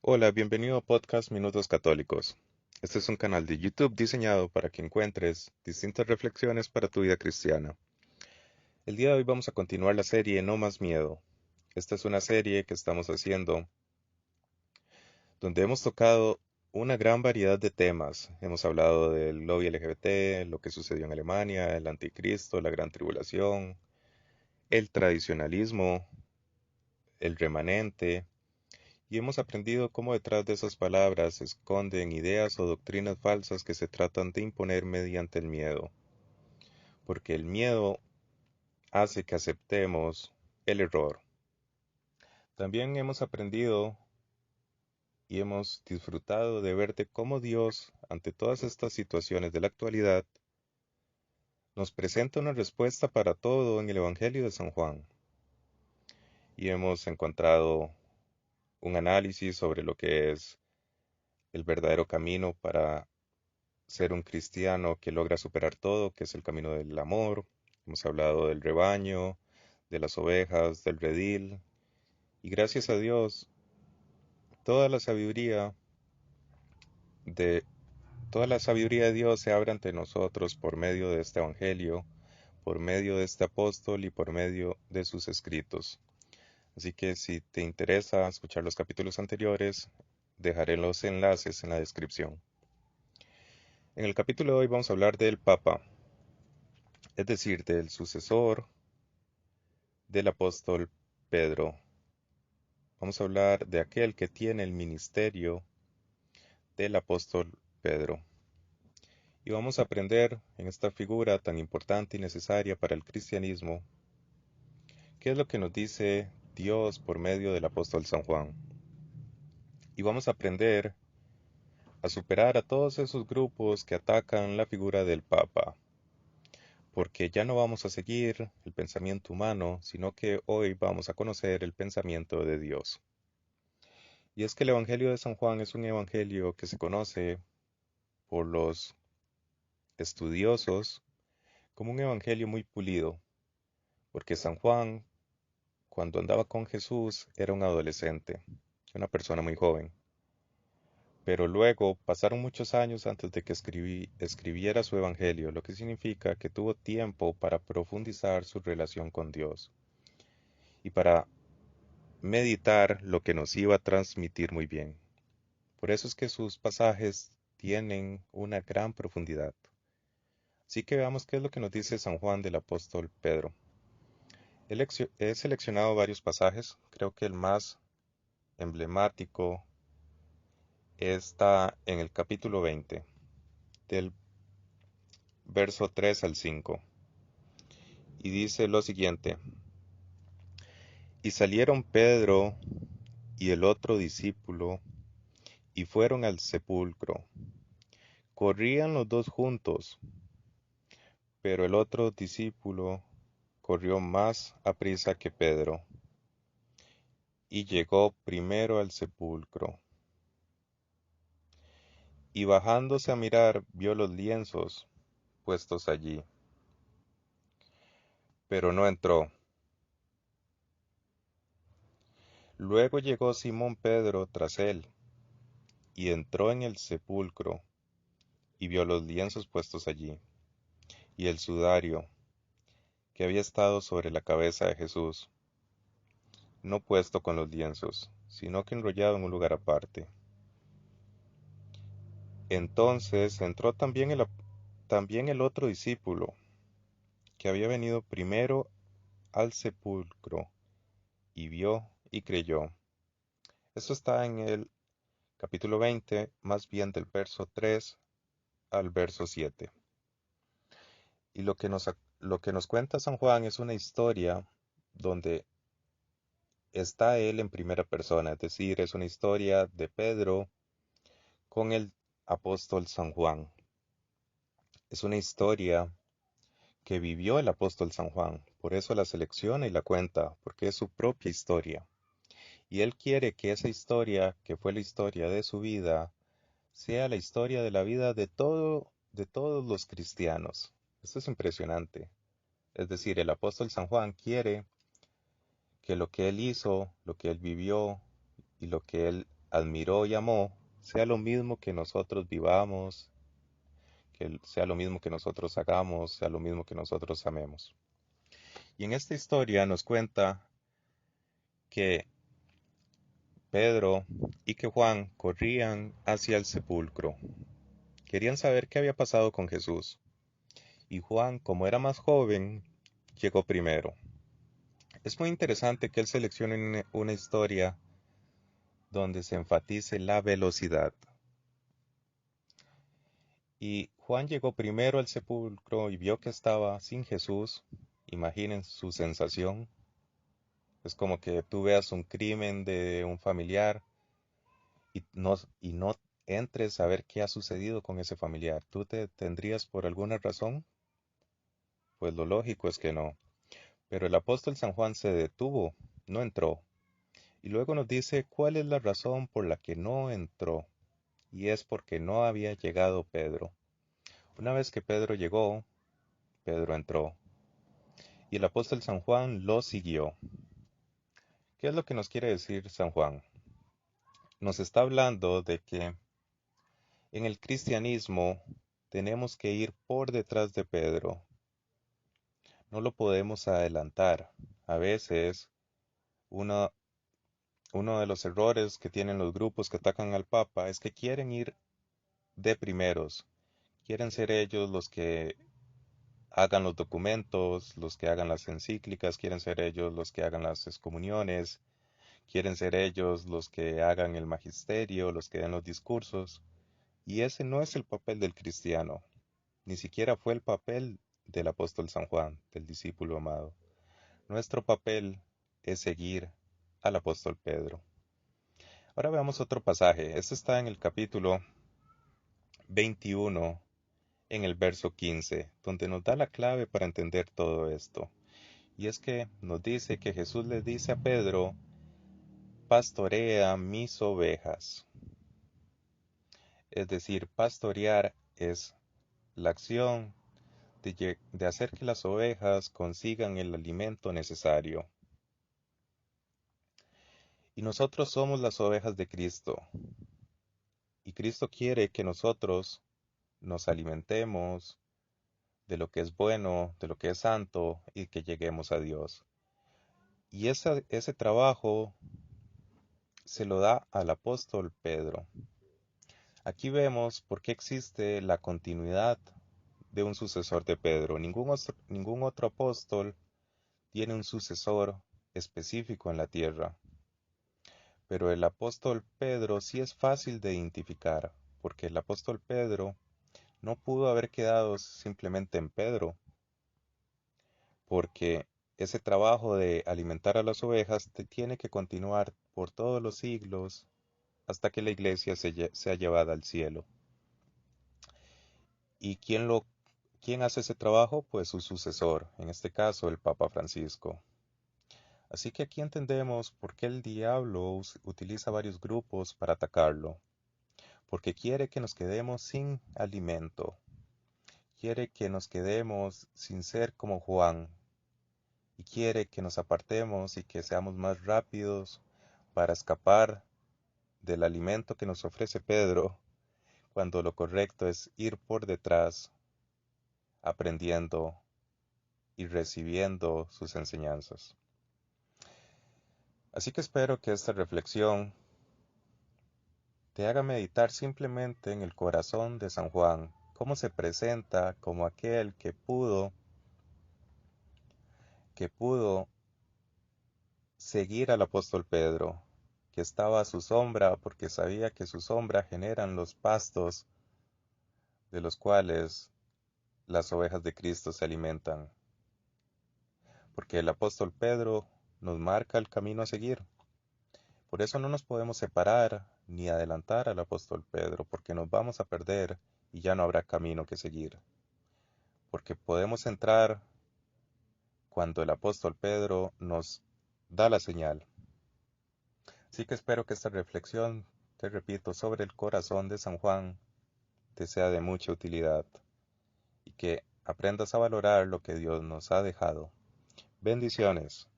Hola, bienvenido a Podcast Minutos Católicos. Este es un canal de YouTube diseñado para que encuentres distintas reflexiones para tu vida cristiana. El día de hoy vamos a continuar la serie No Más Miedo. Esta es una serie que estamos haciendo donde hemos tocado una gran variedad de temas. Hemos hablado del lobby LGBT, lo que sucedió en Alemania, el anticristo, la gran tribulación, el tradicionalismo, el remanente. Y hemos aprendido cómo detrás de esas palabras se esconden ideas o doctrinas falsas que se tratan de imponer mediante el miedo, porque el miedo hace que aceptemos el error. También hemos aprendido y hemos disfrutado de ver de cómo Dios, ante todas estas situaciones de la actualidad, nos presenta una respuesta para todo en el Evangelio de San Juan. Y hemos encontrado un análisis sobre lo que es el verdadero camino para ser un cristiano que logra superar todo, que es el camino del amor. Hemos hablado del rebaño, de las ovejas, del redil. Y gracias a Dios, toda la sabiduría de toda la sabiduría de Dios se abre ante nosotros por medio de este evangelio, por medio de este apóstol y por medio de sus escritos. Así que si te interesa escuchar los capítulos anteriores, dejaré los enlaces en la descripción. En el capítulo de hoy vamos a hablar del Papa, es decir, del sucesor del apóstol Pedro. Vamos a hablar de aquel que tiene el ministerio del apóstol Pedro. Y vamos a aprender en esta figura tan importante y necesaria para el cristianismo, qué es lo que nos dice Dios por medio del apóstol San Juan. Y vamos a aprender a superar a todos esos grupos que atacan la figura del Papa, porque ya no vamos a seguir el pensamiento humano, sino que hoy vamos a conocer el pensamiento de Dios. Y es que el Evangelio de San Juan es un evangelio que se conoce por los estudiosos como un evangelio muy pulido, porque San Juan, cuando andaba con Jesús, era un adolescente, una persona muy joven. Pero luego pasaron muchos años antes de que escribiera su evangelio, lo que significa que tuvo tiempo para profundizar su relación con Dios y para meditar lo que nos iba a transmitir muy bien. Por eso es que sus pasajes tienen una gran profundidad. Así que veamos qué es lo que nos dice San Juan del apóstol Pedro. He seleccionado varios pasajes, creo que el más emblemático está en el capítulo 20, del verso 3 al 5, y dice lo siguiente: Y salieron Pedro y el otro discípulo, y fueron al sepulcro. Corrían los dos juntos, pero el otro discípulo corrió más aprisa que Pedro, y llegó primero al sepulcro. Y bajándose a mirar, vio los lienzos puestos allí, pero no entró. Luego llegó Simón Pedro tras él, y entró en el sepulcro, y vio los lienzos puestos allí, y el sudario, que había estado sobre la cabeza de Jesús, no puesto con los lienzos, sino que enrollado en un lugar aparte. Entonces entró también el otro discípulo, que había venido primero al sepulcro, y vio y creyó. Esto está en el capítulo 20, más bien del verso 3 al verso 7. Y lo que nos cuenta San Juan es una historia donde está él en primera persona, es decir, es una historia de Pedro con el apóstol San Juan. Es una historia que vivió el apóstol San Juan, por eso la selecciona y la cuenta, porque es su propia historia. Y él quiere que esa historia, que fue la historia de su vida, sea la historia de la vida de todos los cristianos. Esto es impresionante. Es decir, el apóstol San Juan quiere que lo que él hizo, lo que él vivió y lo que él admiró y amó, sea lo mismo que nosotros vivamos, que sea lo mismo que nosotros hagamos, sea lo mismo que nosotros amemos. Y en esta historia nos cuenta que Pedro y que Juan corrían hacia el sepulcro. Querían saber qué había pasado con Jesús. Y Juan, como era más joven, llegó primero. Es muy interesante que él seleccione una historia donde se enfatice la velocidad. Y Juan llegó primero al sepulcro y vio que estaba sin Jesús. Imaginen su sensación. Es como que tú veas un crimen de un familiar y no entres a ver qué ha sucedido con ese familiar. ¿Tú te tendrías por alguna razón? Pues lo lógico es que no. Pero el apóstol San Juan se detuvo, no entró. Y luego nos dice cuál es la razón por la que no entró. Y es porque no había llegado Pedro. Una vez que Pedro llegó, Pedro entró. Y el apóstol San Juan lo siguió. ¿Qué es lo que nos quiere decir San Juan? Nos está hablando de que en el cristianismo tenemos que ir por detrás de Pedro. No lo podemos adelantar. A veces uno de los errores que tienen los grupos que atacan al Papa es que quieren ir de primeros. Quieren ser ellos los que hagan los documentos, los que hagan las encíclicas, quieren ser ellos los que hagan las excomuniones, quieren ser ellos los que hagan el magisterio, los que den los discursos. Y ese no es el papel del cristiano, ni siquiera fue el papel del apóstol San Juan, del discípulo amado. Nuestro papel es seguir al apóstol Pedro. Ahora veamos otro pasaje. Este está en el capítulo 21, en el verso 15, donde nos da la clave para entender todo esto. Y es que nos dice que Jesús le dice a Pedro, pastorea mis ovejas. Es decir, pastorear es la acción de hacer que las ovejas consigan el alimento necesario. Y nosotros somos las ovejas de Cristo. Y Cristo quiere que nosotros nos alimentemos de lo que es bueno, de lo que es santo y que lleguemos a Dios. Y ese trabajo se lo da al apóstol Pedro. Aquí vemos por qué existe la continuidad de un sucesor de Pedro. Ningún otro apóstol tiene un sucesor específico en la tierra. Pero el apóstol Pedro sí es fácil de identificar, porque el apóstol Pedro no pudo haber quedado simplemente en Pedro, porque ese trabajo de alimentar a las ovejas tiene que continuar por todos los siglos hasta que la iglesia sea llevada al cielo. ¿Y quién hace ese trabajo? Pues su sucesor, en este caso el Papa Francisco. Así que aquí entendemos por qué el diablo utiliza varios grupos para atacarlo, porque quiere que nos quedemos sin alimento, quiere que nos quedemos sin ser como Juan, y quiere que nos apartemos y que seamos más rápidos para escapar del alimento que nos ofrece Pedro, cuando lo correcto es ir por detrás, aprendiendo y recibiendo sus enseñanzas. Así que espero que esta reflexión te haga meditar simplemente en el corazón de San Juan, cómo se presenta como aquel que pudo seguir al apóstol Pedro, que estaba a su sombra porque sabía que su sombra generan los pastos de los cuales las ovejas de Cristo se alimentan. Porque el apóstol Pedro nos marca el camino a seguir. Por eso no nos podemos separar ni adelantar al apóstol Pedro, porque nos vamos a perder y ya no habrá camino que seguir. Porque podemos entrar cuando el apóstol Pedro nos da la señal. Así que espero que esta reflexión, te repito, sobre el corazón de San Juan, te sea de mucha utilidad y que aprendas a valorar lo que Dios nos ha dejado. Bendiciones.